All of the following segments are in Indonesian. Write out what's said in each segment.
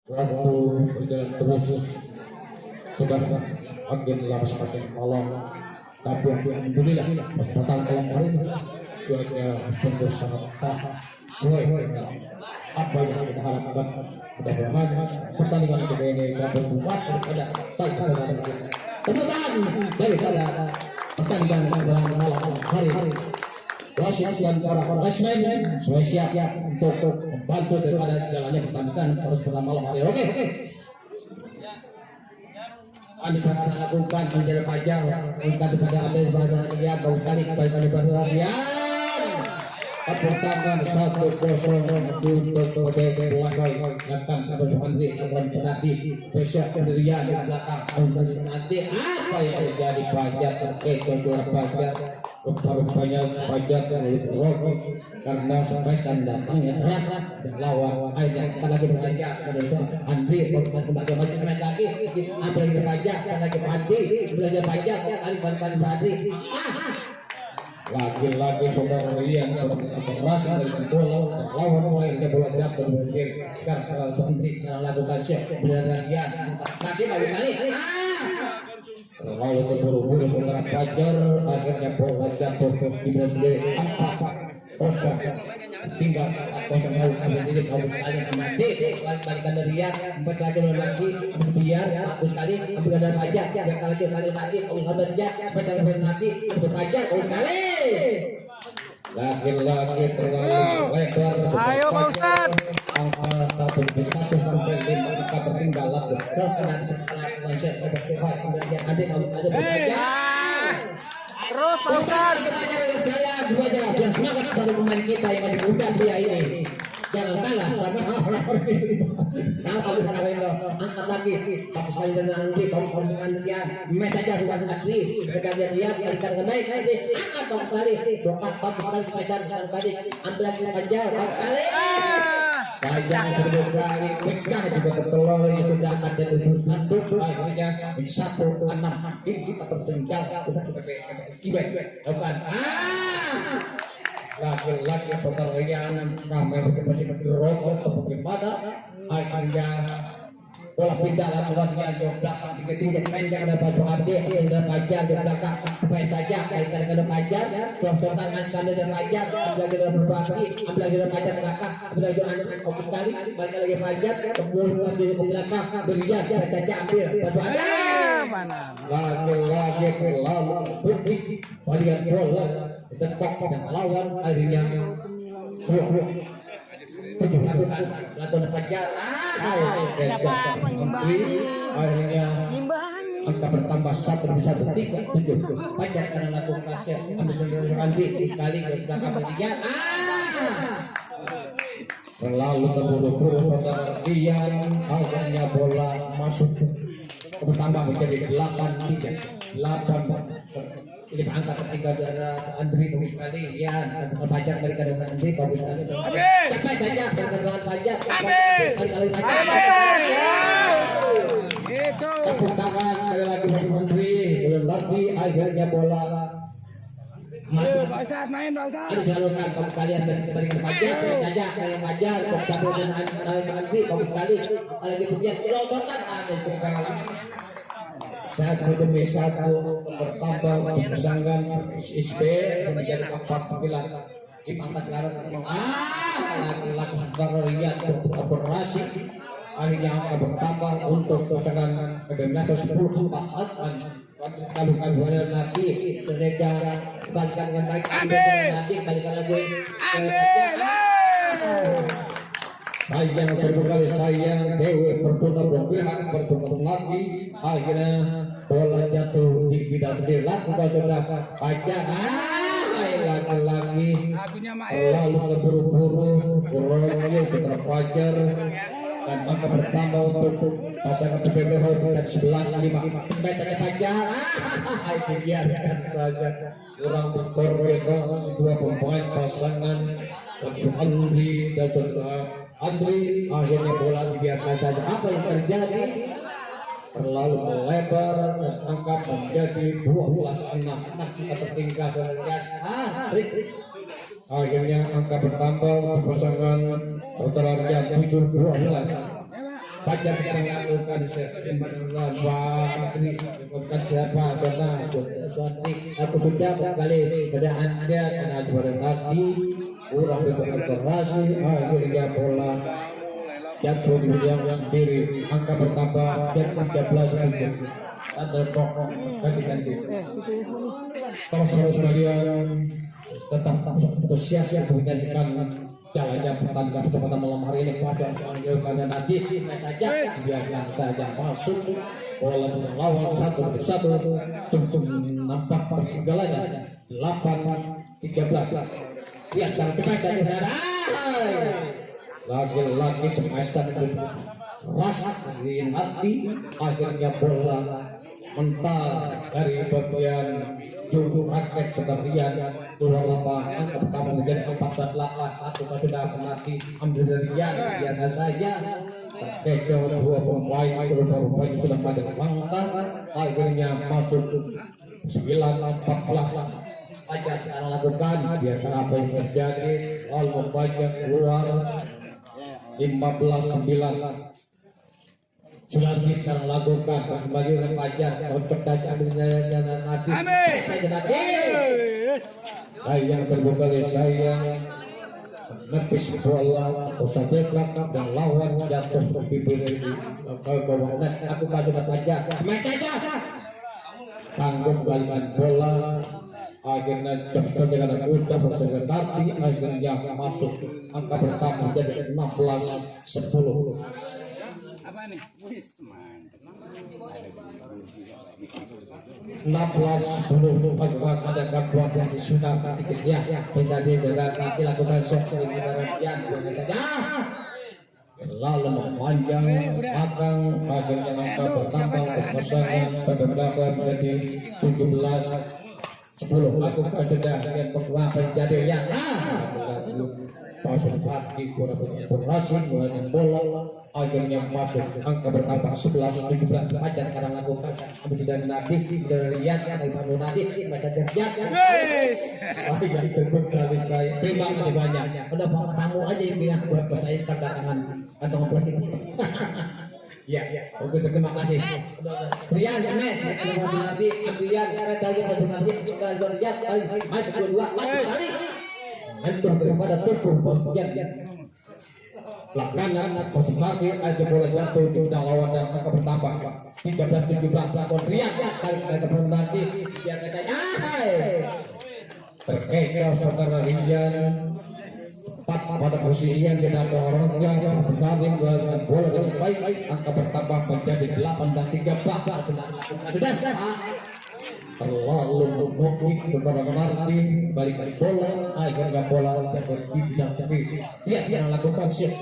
Waktu berjalan terus sudah makin lama semakin malam, tapi alhamdulillah kesempatan malam hari ini cuaca sungguh sangat sesuai dengan apa yang kita harapkan. Mudah-mudahan pertandingan kita ini dapat membuat daripada teman-teman daripada pertandingan malam hari ini. Wasit dan para wasit semua siap untuk membantu daripada jalannya pertandingan terus pada malam hari. Oke. Kami sangat melakukan menjadi pajak untuk kepada Abel Badar Rian bagus sekali kepada Badar Rian. Pertama 1-0 untuk belakang datang ke Andri akan tetapi besok pendirian di belakang nanti apa yang terjadi pajak terkait dengan pajak banyak pajak dari Rocky karena sampai datangnya rasa dan lawan akhirnya kita lagi berpajak kepada Andri kembali macam lagi apa lagi berpajak lagi Andri belajar pajak kali Andri lagi-lagi saudara Rian keras dari bola lawan yang bola jatuh kemudian sekarang seperti lakukan siap belajar Rian nanti balik kali lalu terburu-buru saudara Fajar akhirnya bola jatuh di belas sendiri 4-0 tinggal kosong lalu kemudian bagus sekali nanti balikan dari Rian lagi biar bagus sekali ambil dari Fajar biar lagi nanti kalau kabar dia baca nanti untuk Fajar kalau kali lagi terlalu lebar. Ayo Pak Ustaz. Angka 1 sampai 5 angka tertinggal lalu dan setelah konsep kemudian ada terus Pak Ustaz. Saya semuanya biar semangat pada pemain kita yang masih muda dia ini. Jangan kalah sama orang-orang itu. Kalau kamu sekarang ini angkat lagi, kamu sekali dan nanti kamu dengan dia, mes saja bukan lagi. Ketika dia lihat berikan dengan baik, nanti angkat kamu sekali, doa kamu sekali pacar sekali, ambil lagi panjang kamu sekali. Sayang seribu kali pecah juga tertelur yang sudah ada di tanduk akhirnya 1-6 ini kita tertinggal sudah sebagai tiga bukan laki-laki saudara yang ramai masing-masing berrokok atau bagaimana akhirnya bola pindah lakukannya di belakang tiga panjang ada baju hati ada Fajar di belakang apa saja kaitan dengan Fajar contoh tangan sekali dan Fajar ambil lagi dalam berbagi ambil lagi dalam Fajar belakang ambil lagi dalam fokus sekali balik lagi Fajar kemudian lagi ke belakang berian saja ambil baju hati lagi lalu putih balikan bola dekat dan lawan akhirnya lakukan Fajar akhirnya angka bertambah 1-1 Fajar karena lakukan set ambil sendiri nanti sekali ke belakang bertiga lalu terburu-buru saudara Dian akhirnya bola masuk bertambah menjadi 8-3 ini angka ketiga dari Andri bagus sekali ya Fajar dari kadang Andri bagus sekali sampai saja dengan Fajar kali itu tepuk tangan sekali lagi bagi Andri sekali lagi akhirnya bola masuk Pak Ustaz main Pak Ustaz disalurkan kamu kalian dari Fajar saja kalian Fajar bersama dengan Andri bagus sekali lagi kemudian lompatan ada sekali satu demi satu bertambah pasangan SB menjadi 49 tim angkat sekarang laki-laki saudara Rian untuk operasi akhirnya angka bertambah untuk pasangan kedua 10 sekali dua nanti ketika balikan dengan baik nanti balikan lagi sayang seribu kali sayang Dewi berputar berpihak berputar lagi akhirnya bola jatuh di bidang sendiri lakukan sudah Fajar lagi lalu terburu-buru Rocky sudah Fajar dan angka bertambah untuk pasangan PBH bukan 11-5 baca Fajar itu biarkan saja kurang berkoordinasi dua pemain pasangan Andri dan Andri akhirnya bola dibiarkan saja apa yang terjadi terlalu melebar dan angka menjadi 12-6 kita tertinggal akhirnya angka bertambah pasangan saudara Rian 7-12 Fajar sekarang lakukan sebenarnya bukan siapa karena aku sudah kali pada anda karena juara lagi kurang berkonsentrasi akhirnya bola jatuh di yang sendiri angka bertambah dan 13 untuk ada pokok ganti terus bagian tetap antusias untuk menyajikan jalannya pertandingan kesempatan malam hari ini pasang panggilkan dan nanti saja biarkan saja masuk bola melawan 1-1 untuk nampak pertinggalannya 8-13 lihat sekarang cepat saja lagi-lagi semester ras nanti akhirnya bola mental dari bagian juru raket sekalian keluar lapangan pertama menjadi 14-8 satu sudah penalti ambil dari biasa saja kecoh dua pemain sudah pada langkah akhirnya masuk 9-14 aja sekarang lakukan biarkan apa yang terjadi lalu membaca keluar 15-9 Sulami sekarang lakukan sebagai Fajar cocok saja jangan mati sayang terbuka sayang nepis bola usapnya belakang dan lawan jatuh di bawah net aku kasih Fajar smack aja tanggung balikan bola akhirnya cocok dengan mudah selesai tadi akhirnya masuk angka pertama jadi 16-10 apa nih? 16-10 pada gabungan yang sudah ya menjadi juga nanti lakukan sok yang saja lalu memanjang akan akhirnya angka bertambah kekosongan pada menjadi 17-10 lakukan sudah dan penguasa menjadi yang masuk hati kurang informasi mengenai bola akhirnya masuk angka bertambah 11-17 aja sekarang lakukan habis dari nanti dari lihat dari satu nanti masa kerja saya disebut dari saya terima kasih banyak udah bawa tamu aja yang bilang buat saya kedatangan kantong plastik ya oke terima kasih Rian Ahmed nanti Rian kita lagi masuk nanti kita lihat maju kedua maju kali itu daripada tubuh bagian belakangan posisi kaki aja bola jatuh di undang lawan dan angka bertambah 13-17 lakon Rian kali ke nanti dia katanya terkekel saudara Rian tepat pada posisi yang tidak ada orangnya sebagai bola dengan baik angka bertambah menjadi 18-13 sudah terlalu memukul kepada Martin balik bola akhirnya bola tidak tapi dia yang lakukan siap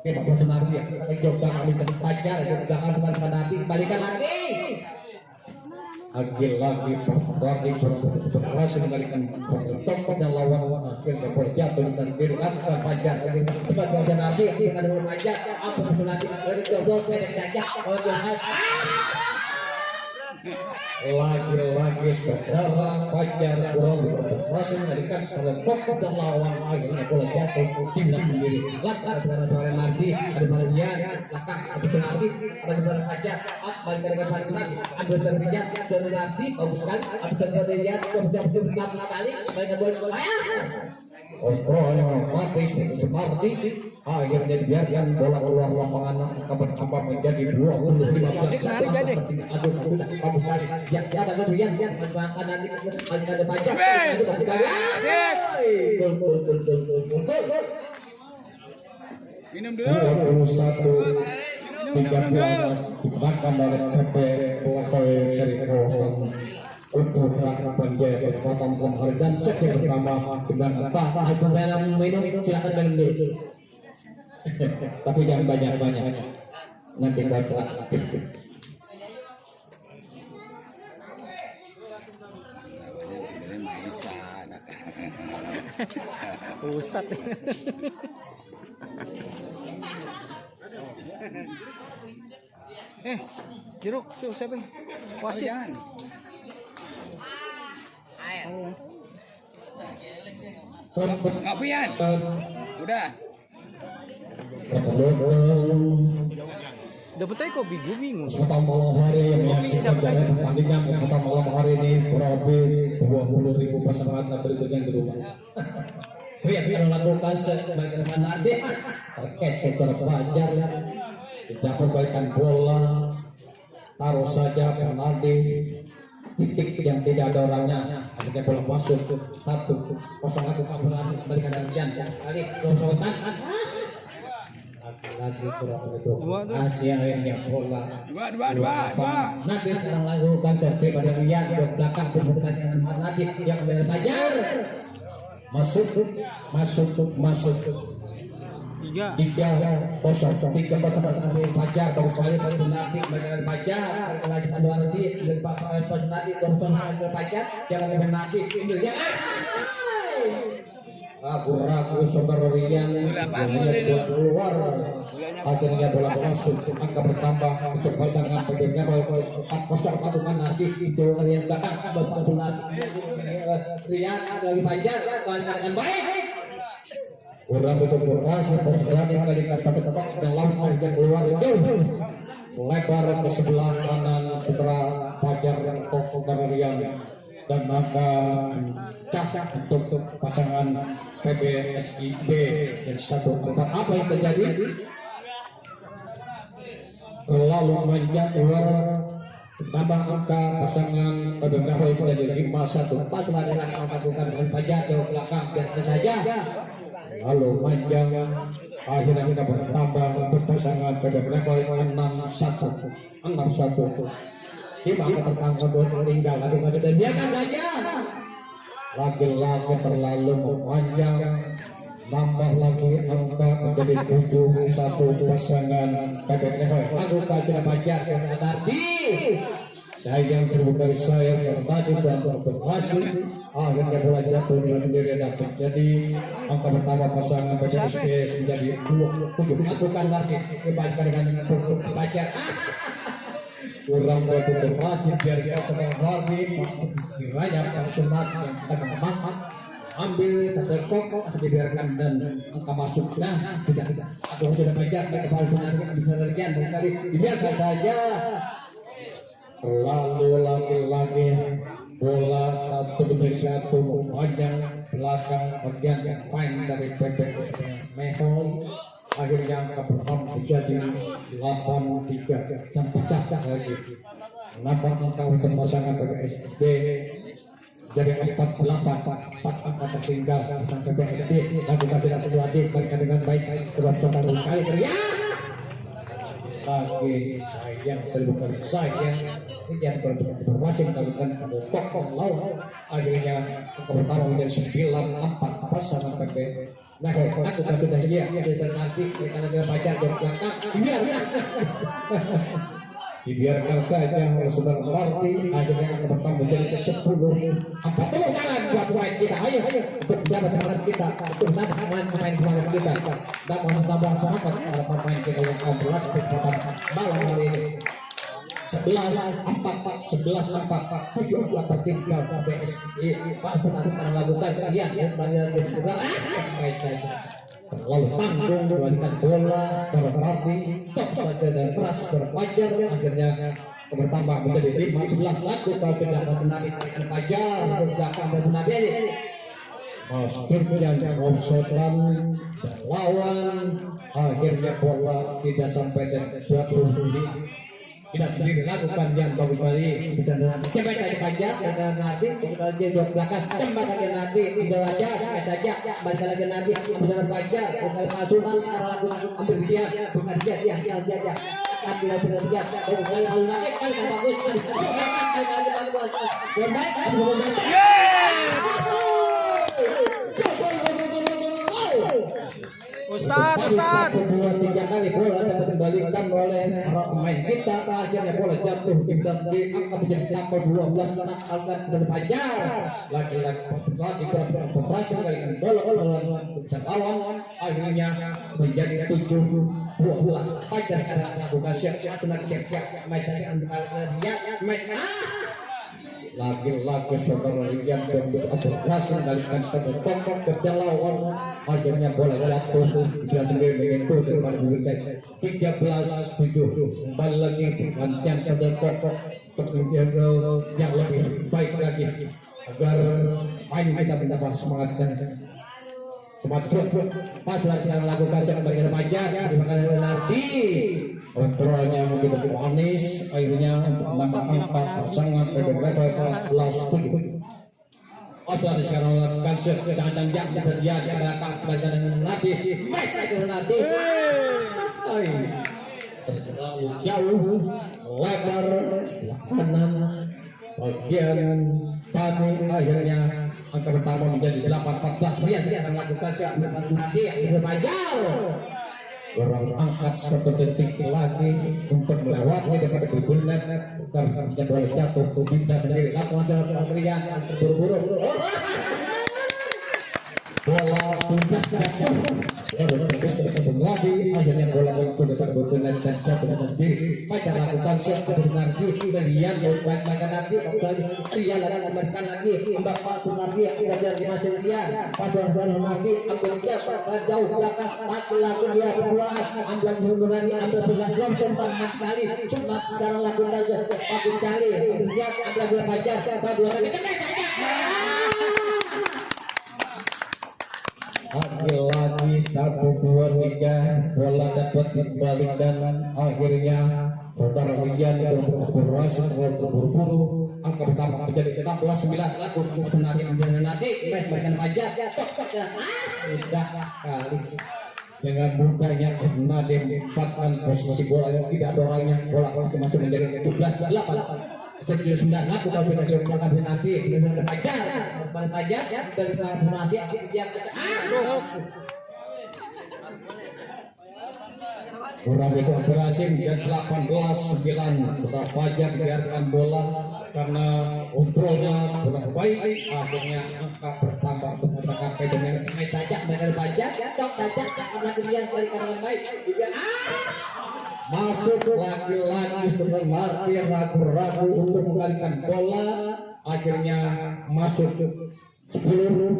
dia personal dia coba kami ke Fajar belakang dengan penalti balikan lagi lagi berhasil membalikan topok dan lawan akhirnya bola jatuh dan dilakukan Fajar cepat penalti dengan Fajar apa penalti dari jodoh pendek saja lagi saudara Fajar berhasil memberikan selekop dan lawan akhirnya bola jatuh timnas sendiri belakang suara-suara nanti ada Marian belakang ada Cenardi ada suara Fajar balik dari depan nanti ambil terlihat dan nanti bagus sekali ada terlihat sudah kali balik bola kontrol mati seperti akhirnya dibiarkan bola keluar lapangan apa menjadi 20-15 aduh sudah bagus sekali ya ada kemudian manfaatkan nanti ada pajak itu pasti kali gol minum dulu 21-13 dimakan oleh PP dari kawasan untuk melakukan jaya kesempatan penghargaan sesi pertama dengan Pak Aku minum silakan minum dulu tapi jangan banyak-banyak nanti baca Ustad. Jeruk tuh siapa? Wasit. Ngapain? Udah. Dapat aja kok bingung. Kesempatan malam hari yang menyaksikan jalannya pertandingan kesempatan malam hari ini kurang lebih 20.000 pasangan berikutnya di rumah. Ya sudah lakukan sebagaimana nanti terkait terpelajar dicapai balikan bola taruh saja penalti titik yang tidak ada orangnya akhirnya bola masuk 1-0 kembali ke Darjan sekali rosotan lagi kurang itu Asia akhirnya bola nanti sekarang lakukan servis pada Rian di belakang berhubungan dengan Marnadi yang kembali Fajar masuk 3 kosong nanti Fajar terus balik pada Nabi dengan Fajar lagi pada Nabi dan Pak Pos nanti terus Fajar jangan sampai Nabi ya ragu saudara Rian keluar akhirnya bola masuk angka bertambah untuk pasangan pendengar 4-0 patungan nanti itu Rian belakang Bapak Sunati Rian lagi Fajar dengan baik kurang betul berhasil posisi kali satu tepat dan lawan yang keluar jauh lebar ke sebelah kanan setelah Fajar untuk saudara Rian dan maka cak untuk pasangan PBSIB dan 1-4 apa yang terjadi lalu menjak keluar tambah angka pasangan PBSIB itu menjadi 5-1 pas lagi melakukan dengan Fajar ke belakang biasa saja lalu panjang akhirnya kita bertambah untuk pasangan PBSIB 6-1 kita akan tertangkap tinggal lagi masih dan biarkan saja lagi-lagi terlalu memanjang nambah lagi angka menjadi 7-1 pasangan PBSIB aku kajian Fajar yang tadi saya yang terbuka saya tadi dan berhasil akhirnya bola jatuh dengan sendiri dapat jadi angka pertama pasangan PBSIB menjadi 7 lakukan lagi kebaikan dengan Fajar kurang berhasil biar kita sedang hari dirayap yang sunat yang kita memang ambil satu kok dibiarkan dan angka masuk tidak atau sudah Fajar kita palsunan bisa terjadi sekali dibiarkan saja lalu lagi bola 1-1 panjang belakang bagian yang fine dari PBSIB Mehol akhirnya angka pertama menjadi 8-3 dan pecah lagi nampak angka untuk pasangan PBSIB jadi 4-8 angka tertinggal pasangan PBSIB dan kita sudah terjadi dengan baik kedua saudara sekali teriak lagi sayang serbukan sayang yang bermasing melakukan kokong lawan akhirnya angka pertama menjadi 9-4 pasangan PBSIB. Nah, aku kan sudah dia nanti karena dia Fajar dari belakang dibiarkan saja saudara berarti akhirnya yang pertama menjadi 10 apa tepuk tangan buat pemain kita ayo untuk menambah semangat kita untuk menambah pemain semangat kita dan menambah semangat para pemain kita yang akan berlatih pada malam hari ini 11-4 7 tertinggal PBSIB Pak Sunat sekarang lakukan sekalian guys terlalu tanggung membalikan bola berarti top saja dan keras berpajar akhirnya bertambah menjadi 5-11 laku kalau sudah menarik Fajar untuk belakang dan menarik Masjid yang offside-an lawan akhirnya bola tidak sampai dan 20 tidak sendiri lakukan yang bagus kali bisa coba dari Fajar dan nanti kemudian dia di belakang tembak lagi nanti tidak aja saja balik lagi nanti ambil Fajar sekali masukan sekarang lakukan ambil dia bukan dia ambil dia dan kali lagi kali yang bagus kali lagi bagus yang baik ambil Ustaz 1, 2, 3 kali bola dapat dikembalikan oleh pemain kita akhirnya bola jatuh kita di angka menjadi 12 karena angkat dari Fajar lagi-lagi berhasil kali bola lawan akhirnya menjadi 7-12 Fajar sekarang melakukan siap-siap main tadi dia main lagi-lagi saudara yang berhasil mengalihkan satu tombol ke lawan. Akhirnya bola jatuh dia sendiri menyentuh kepada bibir 13-7. Kembali lagi gantian saudara pokok yang lebih baik lagi agar main kita mendapat semangat dan semakin pas sekarang lagu kasih kembali Fajar dimakan nanti kontrolnya begitu manis akhirnya menambah angka pasangan berbeda 14-7. Otot sekarang lakukan jangan-jangan terjadi ke belakang bagian nanti mes itu nanti terlalu jauh lebar sebelah kanan bagian tadi akhirnya angka pertama menjadi 8-14. Dia sekarang lakukan nanti yang Fajar orang angkat 1 detik lagi untuk melewati daripada bubulan karena bola jatuh ke Binta sendiri lakukan jalan pemberian terburu-buru bola sudah jatuh terus lagi akhirnya bola itu dekat bubulan dan jatuh dengan sendiri Fajar lakukan siap lagi Rian terus baik nanti Rian lagi memberikan lagi Mbak Pasur lagi Fajar di masing Rian Pasur lagi ambil dia jauh belakang lagi dia berduaan ambil sebenarnya ambil pesan belum sempat sekali sunat sekarang lakukan bagus sekali Rian ambil dia Fajar dua kali lagi 1, 2, 3 bola dapat dikembalikan akhirnya saudara Rian berhasil terburu-buru angka pertama menjadi 16-9 laku senari ambil nanti mes berikan Fajar sudah kali dengan mudahnya Nadim mendapatkan posisi bola yang tidak ada orangnya bola masuk menjadi 17-8 79 aku kalau sudah coba nanti bisa Fajar Fajar dari nanti dia kurang itu berhasil menjadi 18-9 setelah Fajar biarkan bola karena kontrolnya kurang baik akhirnya angka bertambah untuk Jakarta dengan saja dengan Fajar cok saja lagi dia balikan dengan baik masuk lagi-lagi setelah mati ragu-ragu untuk mengalihkan bola akhirnya masuk 10-18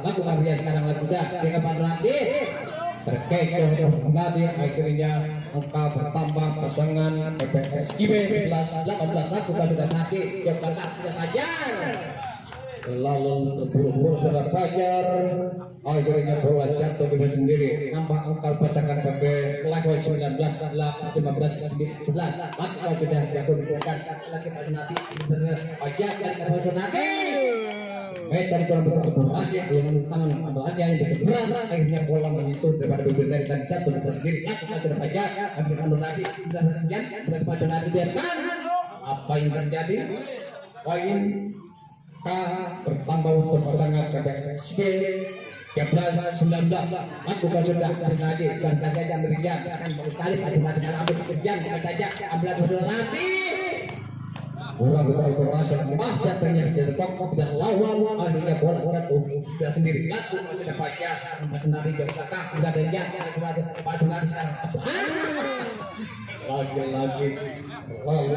lakukan dia sekarang lagi dah dengan Panrati terkecoh kembali akhirnya angka bertambah pasangan PPS IB 11-18 lakukan sudah nanti Jogja sudah Fajar lalu terburu-buru sudah Fajar akhirnya bola jatuh di sendiri nambah angka pasangan PP lagu 19-15-11 lakukan sudah jatuh dibuka lagi Pak Sunati Fajar dari Pak Sunati dari kurang berkomunikasi belum tangan ambil aja yang keras akhirnya bola menyentuh daripada bibir dari tadi jatuh di sendiri lakukan sudah Fajar ambil ambil lagi sudah sekian dari Pak Sunati biarkan apa yang terjadi poin K bertambah untuk pasangan PPS 13-19 lakukan sudah terjadi dan saja berikan akan bagus sekali pada ambil pekerjaan saja ambil sudah nanti bola betul berhasil datangnya dari pokok dan lawan akhirnya bola jatuh sudah sendiri lakukan sudah Fajar sendiri di belakang sudah terjadi Pak Sunari sekarang lagi-lagi lalu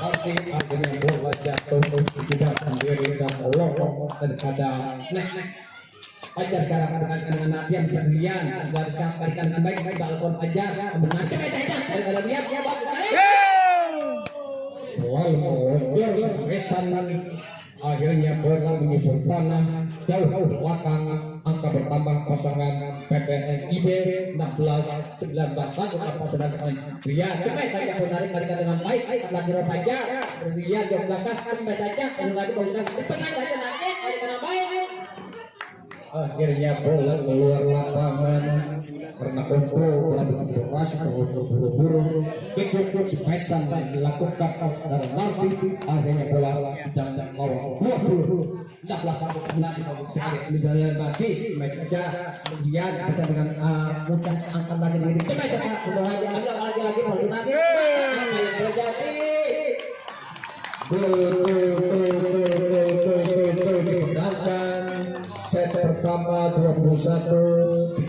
akhirnya bola jatuh tidak sendiri dan lorong daripada Fajar sekarang dengan Nabi yang berlian dari sekarang berikan dengan baik balkon Fajar benar daripada dia bagus sekali lalu besan akhirnya bola menyusul tanah jauh belakang angka bertambah pasangan PPS IB 16-19 apa sudah dia cepat saja menarik balikan dengan baik lagi Fajar dia jauh belakang cepat saja kembali bagusan di tengah saja nanti balikan dengan baik akhirnya bola keluar lapangan karena kontrol telah berhasil terburu-buru kecukup spesial dilakukan saudara nanti akhirnya bola dan lawan 20 16 tahun nanti sekali misalnya nanti mereka kemudian bisa dengan mudah angkat lagi ini coba coba lagi baru nanti apa yang terjadi set pertama 21-13